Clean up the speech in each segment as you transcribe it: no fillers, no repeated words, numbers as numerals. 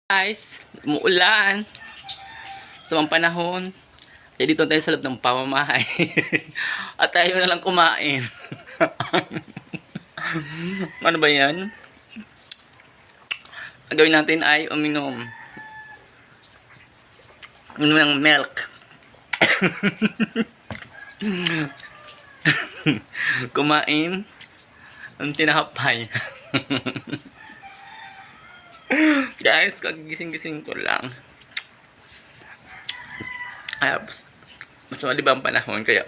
Guys, umuulan. Sa mga panahon. Kaya dito tayo sa loob ng pamamahay. At tayo na lang kumain. Ano ba yan? Ang gawin natin ay uminom. Uminom ng milk. Kumain ang tinapay. Guys, kagising-gising ko lang. Ay, mas malibang panahon, kaya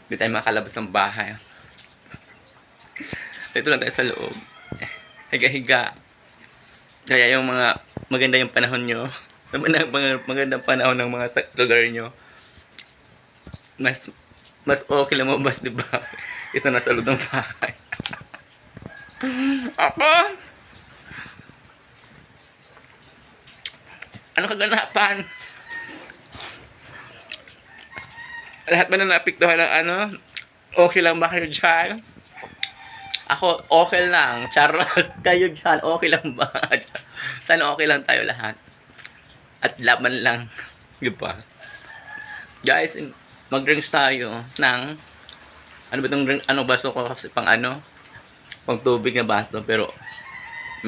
hindi tayo makalabas ng bahay. Dito lang tayo sa loob. Higa-higa. Kaya yung mga maganda yung panahon nyo, magandang panahon ng mga lugar nyo, mas okay lang mabas, diba? Isa na sa loob ng bahay. Ako? Ano kaganapan? Lahat ba na napiktuhan ng ano? Okay lang ba kayo dyan? Ako, okay lang. Charot. Kayo dyan, okay lang ba? Sana okay lang tayo lahat. At laban lang. Diba? Guys, mag-drinks tayo ng ano ba itong drink? Ano baso ko kasi pang ano? Pang tubig na baso. Pero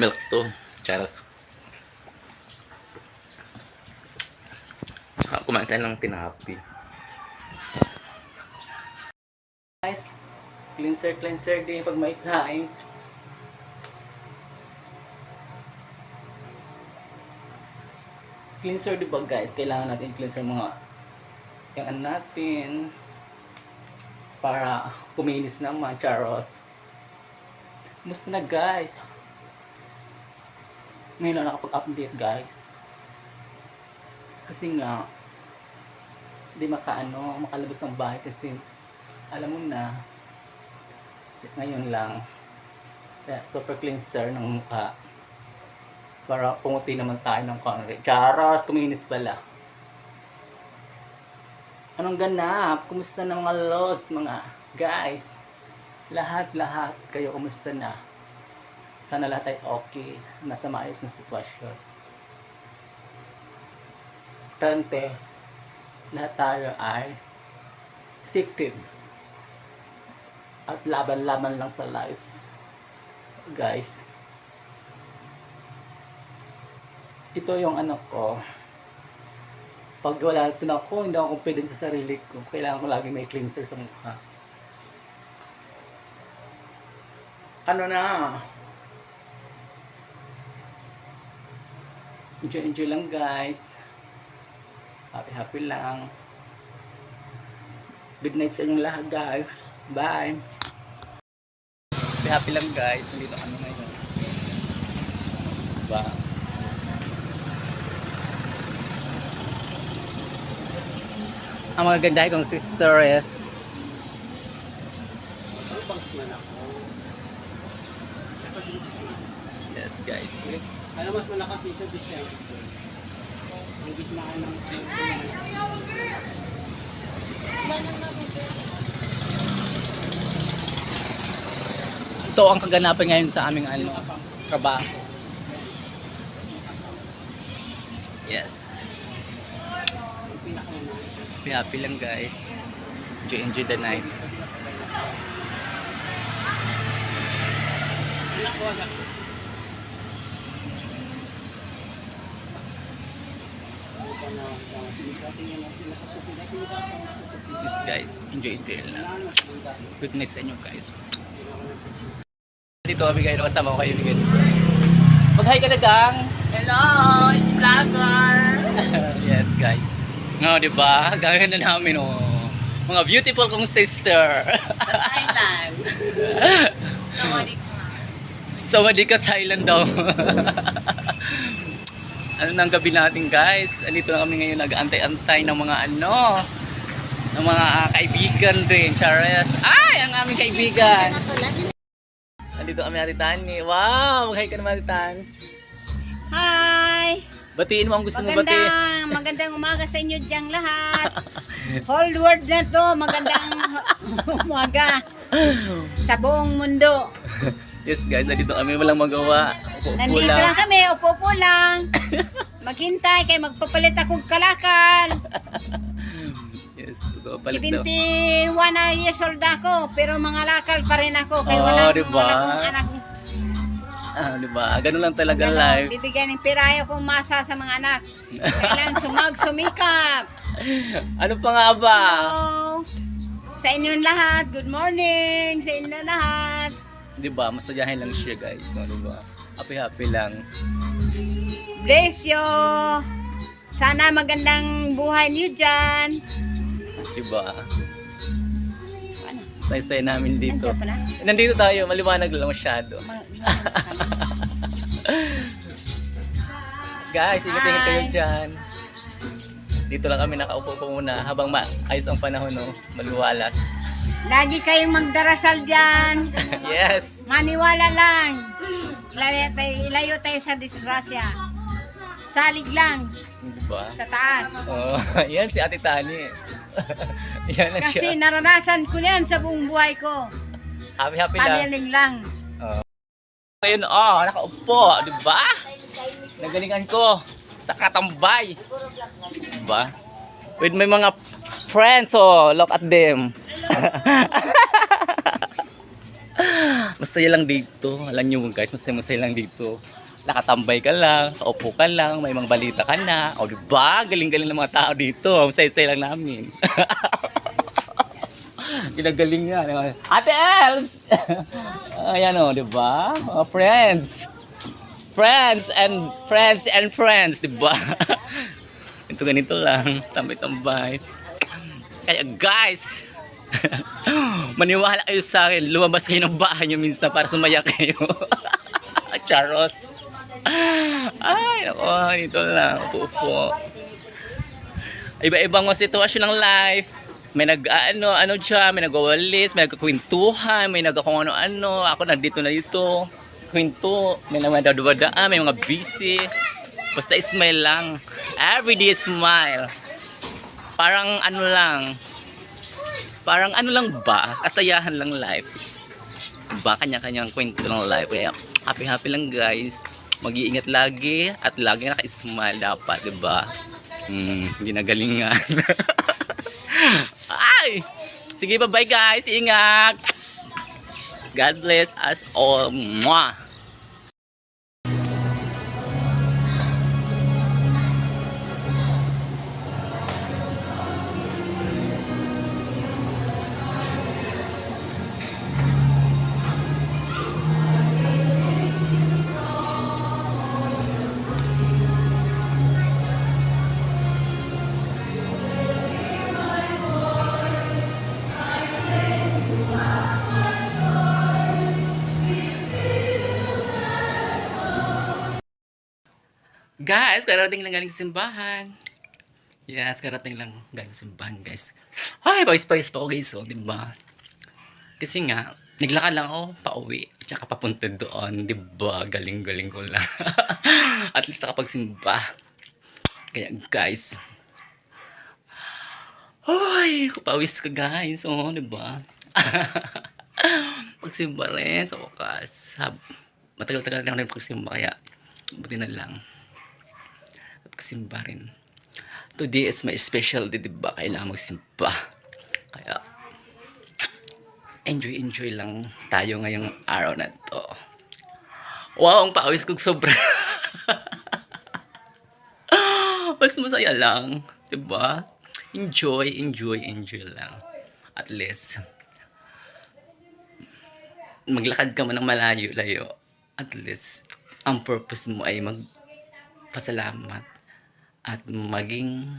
milk to. Charot. Kumain tayo ng tinapi. Guys, cleanser din pag may time. Cleanser diba guys? Kailangan natin cleanser mga yung ano natin para kuminis naman, charos. Musta na guys? Ngayon na nakapag-update guys. Kasi nga hindi makalabas ng bahay kasi alam mo na ngayon lang super cleanser ng mukha para pumuti naman tayo ng konti. Charos, kuminis pala. Anong ganap? Kumusta na mga lods, mga guys? Lahat kayo kumusta na? Sana lahat ay okay, nasa maayos na sitwasyon. Tante, lahat tayo ay safety at laban-laban lang sa life, guys. Ito yung ano ko, pag wala ito na ako, hindi ako confident sa sarili ko. Kailangan ko lagi may cleanser sa mukha. Ano na, enjoy lang guys. Happy lang. Good night sa inyong lahat guys. Bye. Happy lang guys. Nandito kami ngayon. Diba? Ang mga ganda kong sisters. Yes guys. Alam mas malakas dito December. Ang gitna ng Ito ang kaganapan ngayon sa aming trabaho. Yes. Happy lang guys. Enjoy the night. Yes guys, enjoy lang. Good night sa inyo guys. Dito kami kayo, kasama ko kayo bigyan. Mag-hi ka na gang! hello, is vlogger. Yes guys. No, diba? Gagawin na namin mga beautiful kong sister. Thailand. Sawadee ka Thailand daw. Ano nang gabi natin guys? Andito na kami ngayon nag-antay-antay ng mga ng mga kaibigan rin. Charas. Ay, ang aming kaibigan. Andito kami Ate Tani. Wow, mag-hi ka naman Ate Tans. Hi! Batiin mo ang gusto mo batiin. Magandang umaga sa inyo diyang lahat. Whole world na to, magandang umaga sa buong mundo. Yes guys, nandito kami walang magawa. Upo Nandito lang. lang kami, upo lang. Maghintay kay magpapalit akong kalakal. Yes, papalit daw. 71 na years old ako, pero mga lakal pa rin ako. Kaya Oo, wala diba? akong anak. Diba? Ganun lang talaga Ano, life. bibigyan ng pirayo kong masa sa mga anak. Kailan sumikap. Ano pa nga ba? Hello. Sa inyong lahat, good morning sa inyong lahat. Diba? Masayahin lang siya guys. No, diba? Happy lang. Bless you. Sana magandang buhay niyo dyan. Diba? Ano? Say namin dito. Nandiyan pa na? Nandito tayo, maliwanag lang masyado. Guys, ingat-ingat kayo Hi. dyan. Dito lang kami nakaupo muna habang maayos ang panahon, no? Maluwalas. Lagi kayong magdarasal dyan. Yes! Maniwala lang. Ilayo tayo sa disgrasya. Salig lang Diba? sa taas. Oh, yan si Ate Tani. Yan na Kasi siya. naranasan ko yan sa buong buhay ko. Happy lang. Paniling lang. Ayun, nakaupo, di ba? Nagalingan ko sa katambay. Di ba? With my mga friends, look at them. Masaya lang dito. Alam nyo guys, masaya lang dito. Nakatambay ka lang, kaupo ka lang, may mga balita ka na. O di ba? Galing-galing ng mga tao dito. Masaya lang namin. Ginagaling nga. Ate Els! Ayan o, di ba? Mga friends. Friends and friends, di ba? Ito ganito lang. Tambay-tambay. Kaya guys, maniwala kayo sa akin. Lumabas kayo ng bahay nyo minsan para sumaya kayo. Charos. Ay, ako, dito lang. Upo. Iba-ibang mga sitwasyon ng life. May ano dyan, may nag-walis, may nagkakwentuhan, may nagkakung ano-ano. Ako nandito na dito. Kwento, may namadadaan, may mga busy. Basta smile lang. Everyday smile. Parang ano lang ba? Kasayahan lang life. Diba? Kanya-kanyang kwento ng life. Kaya happy lang guys. Mag-iingat lagi at lagi naka-smile dapat, diba? Hindi nagalingan. Ay! Sige, bye-bye guys. Ingat! God bless us all. Mwah! Guys, karating lang galing simbahan. Yes, karating lang galing simbahan, guys. Ay, pawis-pawis pa ako, guys, diba? Kasi nga, naglakad lang ako pauwi, tsaka papunta doon, diba? Galing-galing ko lang. At least nakapagsimba. Kaya, guys, ay, pawis ka, guys, diba? Pagsimba rin, sa wakas. Matagal-tagal na ako rin pagsimba, kaya buti na lang. Magsimba rin. Today is my special day, diba? Kailangan magsimba. Kaya, enjoy lang tayo ngayong araw na to. Wow, ang pawis ko sobra. Basta masaya lang. Diba? Enjoy lang. At least, maglakad ka man ng malayo-layo. At least, ang purpose mo ay magpasalamat at maging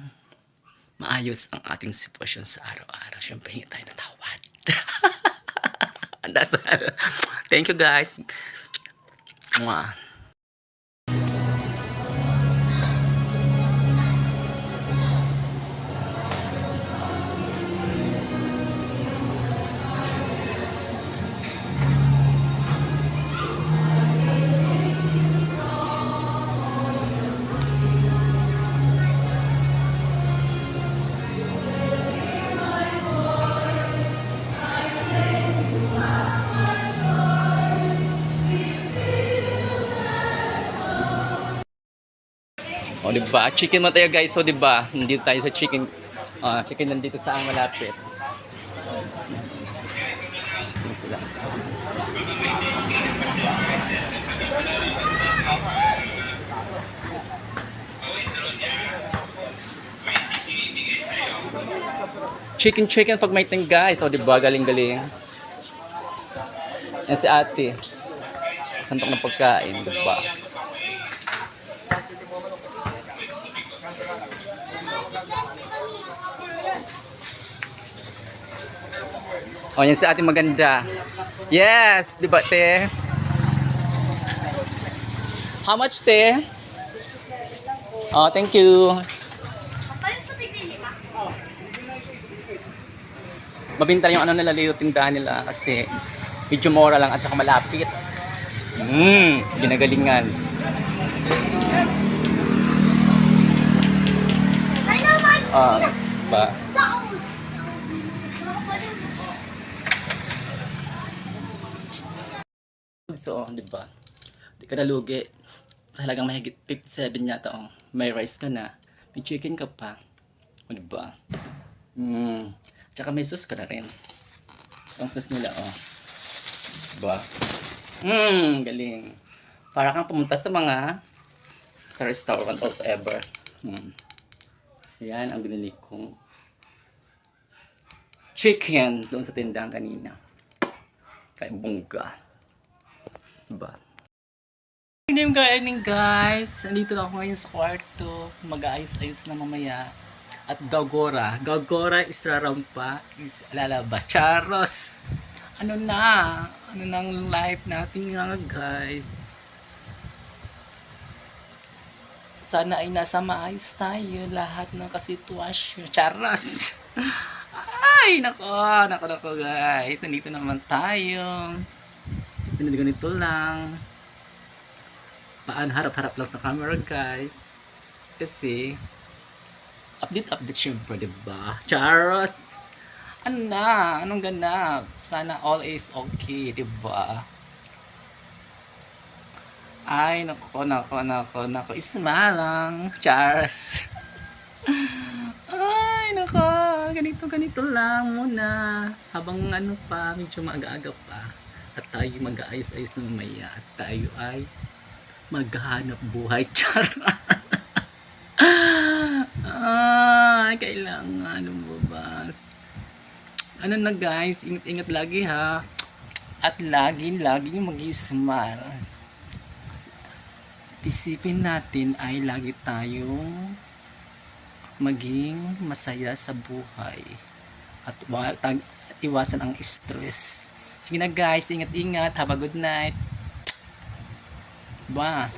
maayos ang ating sitwasyon sa araw-araw. Siyempre, hingi tayo ng tawad. Ang dasal. Thank you, guys. Mwah. O, diba? Chicken mo tayo guys. So, diba? Nandito tayo sa chicken. Chicken nandito sa ang malapit. Yun sila. Chicken pag may guys. O, diba? Galing-galing. Yan si ate. Santok ng pagkain. Diba? O, yan si ate maganda. Yes! Diba, te? How much, te? Oh, thank you. Mabinta yung ano nila, yung tindahan nila kasi medyo mura lang at saka malapit. Ginagalingan. Ba? So, di ba? Di ka nalugi. Talagang mahigit 57 yata. Oh. May rice ka na. May chicken ka pa. O, di ba? Tsaka may sauce ka na rin. Ang sauce nila, oh. Diba? Galing. Para kang pumunta sa restaurant or whatever. Yan ang binili kong chicken doon sa tindahan kanina. Kaya bongga. Diba? Good evening guys. Nandito lang ako ngayon sa kwarto. Mag-aayos-ayos na mamaya. At Gagora is rarampa, is lalabas. Charos! Ano nang life natin nga guys. Sana ay nasa maayos tayo lahat ng kasitwasyon. Charos! Ay, nako guys. Nandito naman tayo. Ganito lang. Harap-harap lang sa camera guys. Kasi update syempre, diba? Charos! Anong ganap? Sana all is okay, diba? Ay, nako. Ismalang. Charos! Ay, nako. Ganito lang muna. Habang medyo maaga-aga pa. At tayo mag-aayos-ayos na mamaya. At tayo ay maghanap buhay. Charos! Kailangan lumabas. Na guys, ingat lagi ha. At laging mag-smile. Isipin natin ay lagi tayong maging masaya sa buhay. At iwasan ang stress. Sige na guys, ingat-ingat. Have a good night. Bye.